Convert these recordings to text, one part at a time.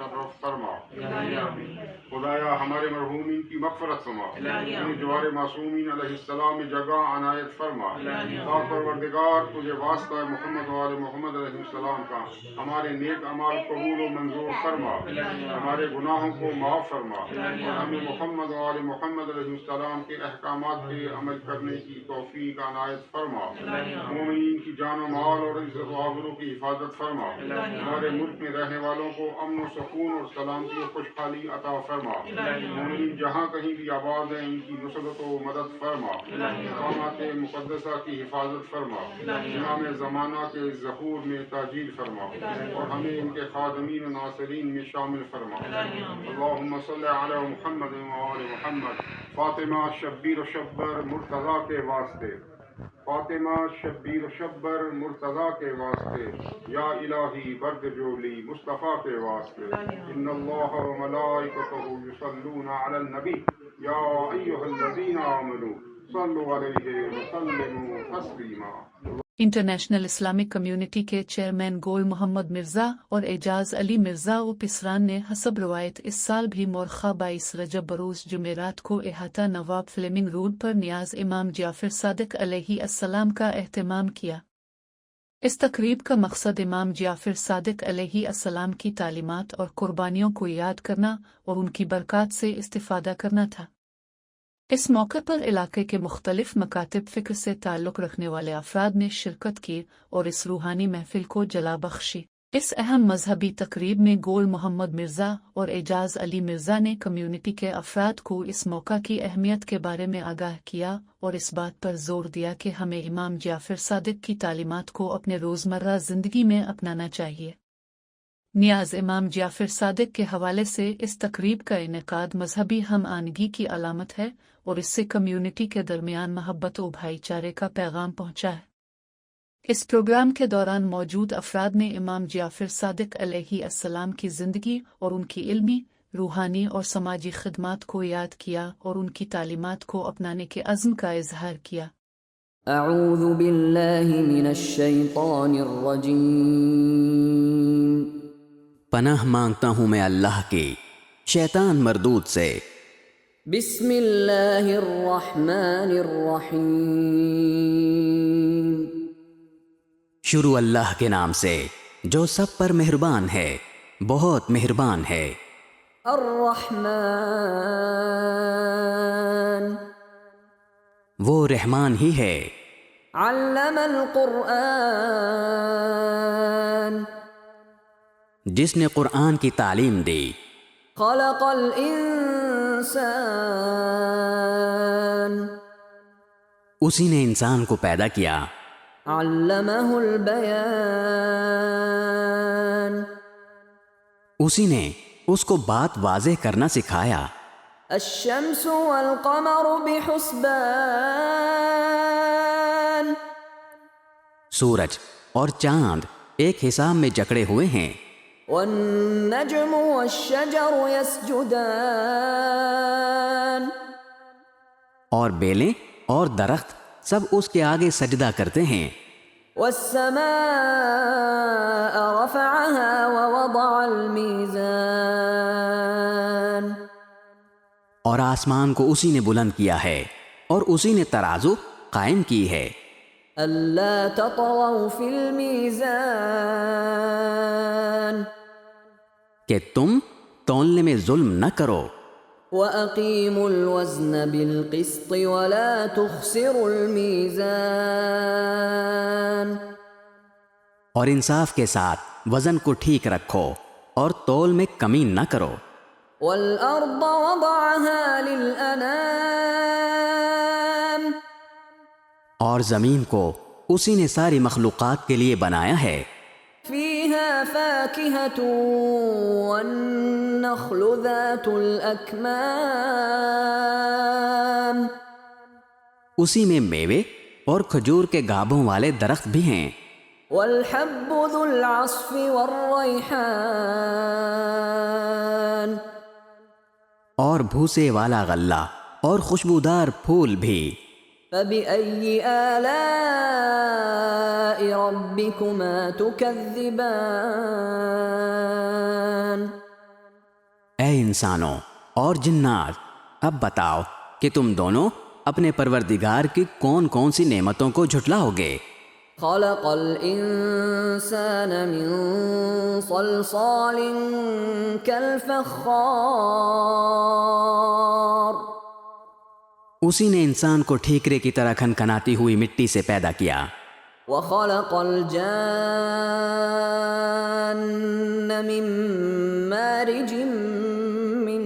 مشرف فرما. الہی آمین. خدایا ہمارے مرحومین کی مغفرت فرما. الہی انہیں آمین. جوار معصومین علیہ السلام میں جگہ عنایت فرما. الہی خاص آمین. پروردگار تجھے واسطہ محمد وآل محمد علیہ السلام کا ہمارے نیک اعمال قبول و منظور فرما. ہمارے گناہوں کو معاف فرما اور ہمیں محمد وآل محمد علیہ السلام کے احکامات پہ عمل کرنے کی توفیق عنایت فرما. مومنین کی جان و مال اور عزت و آبرو کی حفاظت فرما. ہمارے ملک میں رہنے والوں کو امن و سکون اور سلامتی و خوشحالی عطا فرما. مومنین جہاں کہیں بھی آباد ہیں ان کی نصرت و مدد فرما. مقامات مقدسہ کی حفاظت فرما. امام زمانہ کے ظہور میں تاجیل فرما اور ہمیں ان کے خادمین و ناصرین میں شامل فرما. اللہم صلی علی محمد و آل محمد. فاطمہ شبیر و شبر مرتضیٰ کے واسطے. فاطمہ شبیر و شبر مرتضیٰ کے واسطے. یا الہی برد جولی مصطفیٰ کے واسطے. ان اللہ و ملائکتہ یصلون علی النبی یا ایہا الذین آمنوا صلوا علیہ وسلموا تسلیما. انٹرنیشنل اسلامک کمیونٹی کے چیئرمین گول محمد مرزا اور اعجاز علی مرزا و پسران نے حسب روایت اس سال بھی مورخہ 22 رجب بروز جمعرات کو احاطہ نواب فلیمنگ روڈ پر نیاز امام جعفر صادق علیہ السلام کا اہتمام کیا. اس تقریب کا مقصد امام جعفر صادق علیہ السلام کی تعلیمات اور قربانیوں کو یاد کرنا اور ان کی برکات سے استفادہ کرنا تھا. اس موقع پر علاقے کے مختلف مکاتب فکر سے تعلق رکھنے والے افراد نے شرکت کی اور اس روحانی محفل کو جلا بخشی. اس اہم مذہبی تقریب میں گول محمد مرزا اور اعجاز علی مرزا نے کمیونٹی کے افراد کو اس موقع کی اہمیت کے بارے میں آگاہ کیا اور اس بات پر زور دیا کہ ہمیں امام جعفر صادق کی تعلیمات کو اپنے روزمرہ زندگی میں اپنانا چاہیے. نیاز امام جعفر صادق کے حوالے سے اس تقریب کا انعقاد مذہبی ہم آہنگی کی علامت ہے اور اس سے کمیونٹی کے درمیان محبت و بھائی چارے کا پیغام پہنچا ہے. اس پروگرام کے دوران موجود افراد نے امام جعفر صادق علیہ السلام کی زندگی اور ان کی علمی، روحانی اور سماجی خدمات کو یاد کیا اور ان کی تعلیمات کو اپنانے کے عزم کا اظہار کیا. اعوذ باللہ من الشیطان الرجیم. پناہ مانگتا ہوں میں اللہ کی شیطان مردود سے. بسم اللہ الرحمن الرحیم. شروع اللہ کے نام سے جو سب پر مہربان ہے، بہت مہربان ہے. الرحمن، وہ رحمان ہی ہے. علم القرآن، جس نے قرآن کی تعلیم دی. خلق الانسان، اسی نے انسان کو پیدا کیا. علمہ البیان، اسی نے اس کو بات واضح کرنا سکھایا. الشمس والقمر بحسبان، سورج اور چاند ایک حساب میں جکڑے ہوئے ہیں. والنجم والشجر يسجدان، اور بیلیں اور درخت سب اس کے آگے سجدہ کرتے ہیں. والسماء رفعها ووضع الميزان، اور آسمان کو اسی نے بلند کیا ہے اور اسی نے ترازو قائم کی ہے. ألا تطغوا في الميزان، کہ تم تولنے میں ظلم نہ کرو. وأقيموا الوزن بالقسط ولا تخسروا الميزان، اور انصاف کے ساتھ وزن کو ٹھیک رکھو اور تول میں کمی نہ کرو. والأرض وضعها للأنام، اور زمین کو اسی نے ساری مخلوقات کے لیے بنایا ہے. فيها فاكهة والنخل ذات الأكمام، اسی میں میوے اور کھجور کے گابوں والے درخت بھی ہیں. والحب ذو العصف والريحان، اور بھوسے والا غلہ اور خوشبودار پھول بھی. فبأي آلاء ربكما تكذبان، اے انسانوں اور جنات، اب بتاؤ کہ تم دونوں اپنے پروردگار کی کون کون سی نعمتوں کو جھٹلاؤ گے؟ خلق الانسان من صلصال كالفخار، اسی نے انسان کو ٹھیکرے کی طرح کھنکھناتی ہوئی مٹی سے پیدا کیا، وخلق الجان من مارج من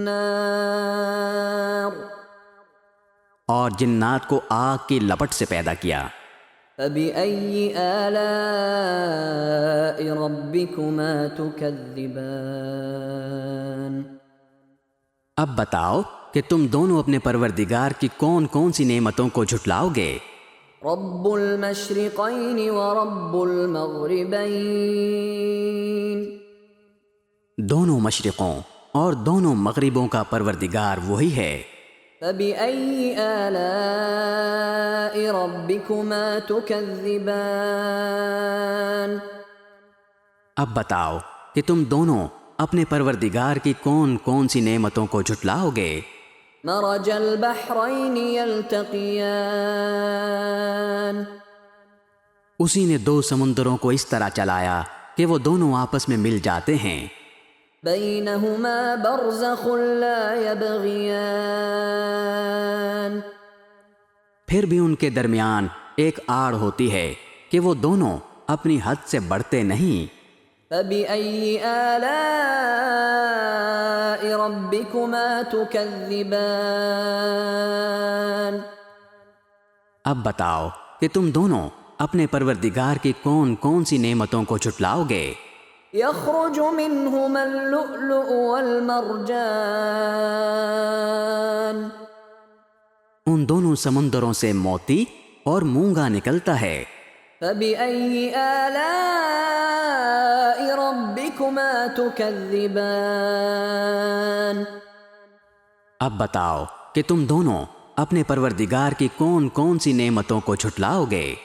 نار، اور جنات کو آگ کی لپٹ سے پیدا کیا۔ فبأي آلاء ربكما تكذبان، اب بتاؤ کہ تم دونوں اپنے پروردگار کی کون کون سی نعمتوں کو جھٹلاؤ گے؟ رب المشرقين ورب المغربين، دونوں مشرقوں اور دونوں مغربوں کا پروردگار وہی ہے۔ فبأي آلاء ربكما تكذبان، اب بتاؤ کہ تم دونوں اپنے پروردگار کی کون کون سی نعمتوں کو جھٹلاؤ گے؟ مرج البحرين يلتقيان، اسی نے دو سمندروں کو اس طرح چلایا کہ وہ دونوں آپس میں مل جاتے ہیں، بينهما برزخ لا يبغيان، پھر بھی ان کے درمیان ایک آڑ ہوتی ہے کہ وہ دونوں اپنی حد سے بڑھتے نہیں۔ فبأي آلاء ربكما تكذبان، اب بتاؤ کہ تم دونوں اپنے پروردگار کی کون کون سی نعمتوں کو جھٹلاؤ گے؟ يخرج منهما اللؤلؤ والمرجان، ان دونوں سمندروں سے موتی اور مونگا نکلتا ہے۔ فبأي آلاء ربكما تكذبان، اب بتاؤ کہ تم دونوں اپنے پروردگار کی کون کون سی نعمتوں کو جھٹلاؤ گے؟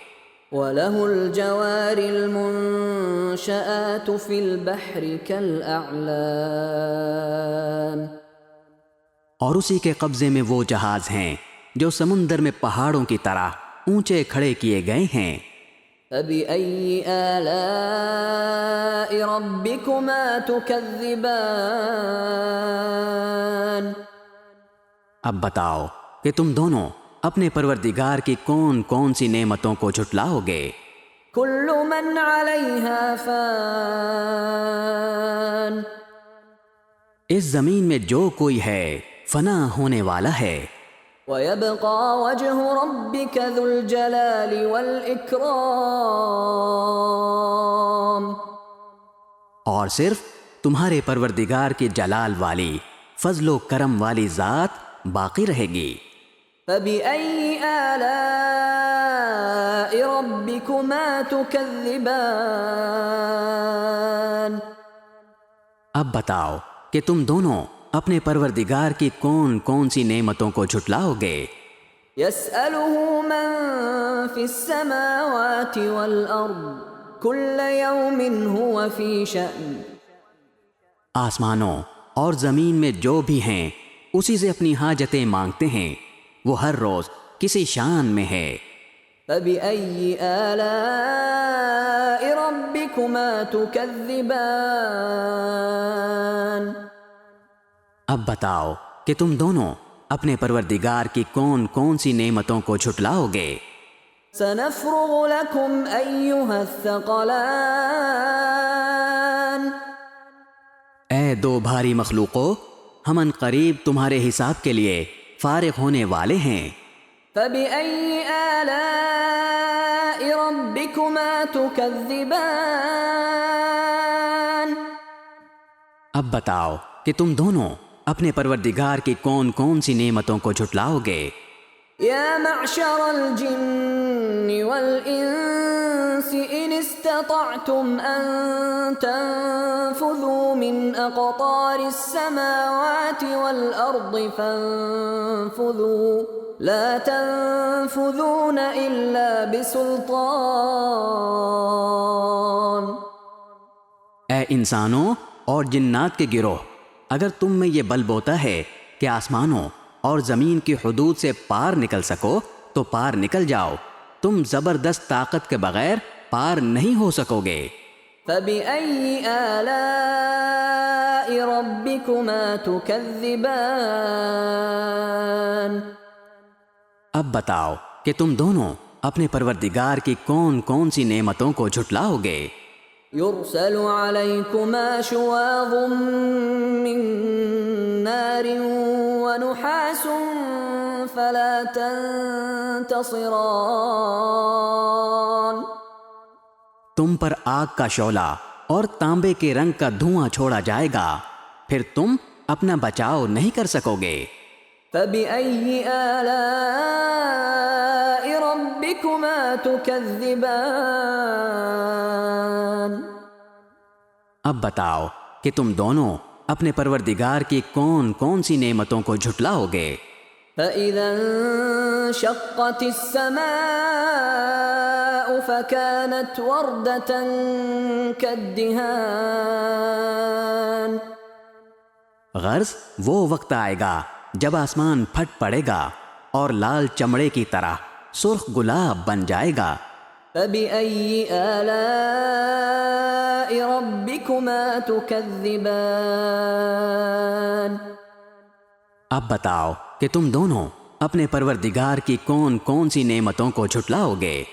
وَلَهُ الْجَوَارِ الْمُنشَآتُ فِي الْبَحْرِ كَالْأَعْلَامِ، اور اسی کے قبضے میں وہ جہاز ہیں جو سمندر میں پہاڑوں کی طرح اونچے کھڑے کیے گئے ہیں۔ فَبِأَيِّ آلَاءِ رَبِّكُمَا تُكَذِّبَانِ، اب بتاؤ کہ تم دونوں اپنے پروردگار کی کون کون سی نعمتوں کو جھٹلاؤ گے؟ كُلُّ مَنْ عَلَيْهَا فَانٍ، اس زمین میں جو کوئی ہے فنا ہونے والا ہے، وَيَبْقَى وَجْهُ رَبِّكَ ذُو الْجَلَالِ وَالْإِكْرَامِ، اور صرف تمہارے پروردگار کی جلال والی فضل و کرم والی ذات باقی رہے گی۔ فَبِأَيِّ آلَاءِ رَبِّكُمَا تُكَذِّبَانِ، اب بتاؤ کہ تم دونوں اپنے پروردگار کی کون کون سی نعمتوں کو جھٹلاؤ گے؟ يَسْأَلُهُ مَن فِي السَّمَاوَاتِ وَالْأَرْضِ كُلَّ يَوْمٍ هُوَ فِي شَأْنٍ، آسمانوں اور زمین میں جو بھی ہیں اسی سے اپنی حاجتیں مانگتے ہیں، وہ ہر روز کسی شان میں ہے۔ فَبِأَيِّ آلَاءِ رَبِّكُمَا تُكَذِّبَانِ، اب بتاؤ کہ تم دونوں اپنے پروردگار کی کون کون سی نعمتوں کو جھٹلاؤ گے؟ سَنَفْرُغُ لَكُمْ أَيُّهَ الثَّقَلَانِ، اے دو بھاری مخلوقوں، ہم ان قریب تمہارے حساب کے لیے فارغ ہونے والے ہیں۔ فَبِأَيِّ آلَاءِ رَبِّكُمَا تُكَذِّبَانِ، اب بتاؤ کہ تم دونوں اپنے پروردگار کی کون کون سی نعمتوں کو جھٹلاؤ گے؟ يا معشر الجن والإنس إن استطعتم أن تنفذوا من أقطار السماوات والأرض فانفذوا لا تنفذون إلا بسلطان۔ اے انسانوں اور جنات کے گروہ، اگر تم میں یہ بل بوتا ہے کہ آسمانوں اور زمین کی حدود سے پار نکل سکو تو پار نکل جاؤ، تم زبردست طاقت کے بغیر پار نہیں ہو سکو گے۔ فَبِأَيِّ آلَاءِ رَبِّكُمَا تُكَذِّبَانِ؟ اب بتاؤ کہ تم دونوں اپنے پروردگار کی کون کون سی نعمتوں کو جھٹلاؤ گے؟ يُرْسَلُ عَلَيْكُمَا شُوَاظٌ مِّن نَّارٍ وَنُحَاسٌ فَلَا تَنتَصِرَانِ۔ تم پر آگ کا شعلہ اور تانبے کے رنگ کا دھواں چھوڑا جائے گا، پھر تم اپنا بچاؤ نہیں کر سکو گے۔ فَبِأَيِّ آلَاءِ رَبِّكُمَا تُكَذِّبَانِ؟ اب بتاؤ کہ تم دونوں اپنے پروردگار کی کون کون سی نعمتوں کو جھٹلاؤ گے؟ فَإِذَا انشَقَّتِ السَّمَاءُ فَكَانَتْ وَرْدَةً كَالدِّهَانِ۔ غرض وہ وقت آئے گا جب آسمان پھٹ پڑے گا اور لال چمڑے کی طرح سرخ گلاب بن جائے گا۔ فَبِأَيِّ آلَاءِ رَبِّكُمَا تُكَذِّبَانِ؟ اب بتاؤ کہ تم دونوں اپنے پروردگار کی کون کون سی نعمتوں کو جھٹلاؤ گے؟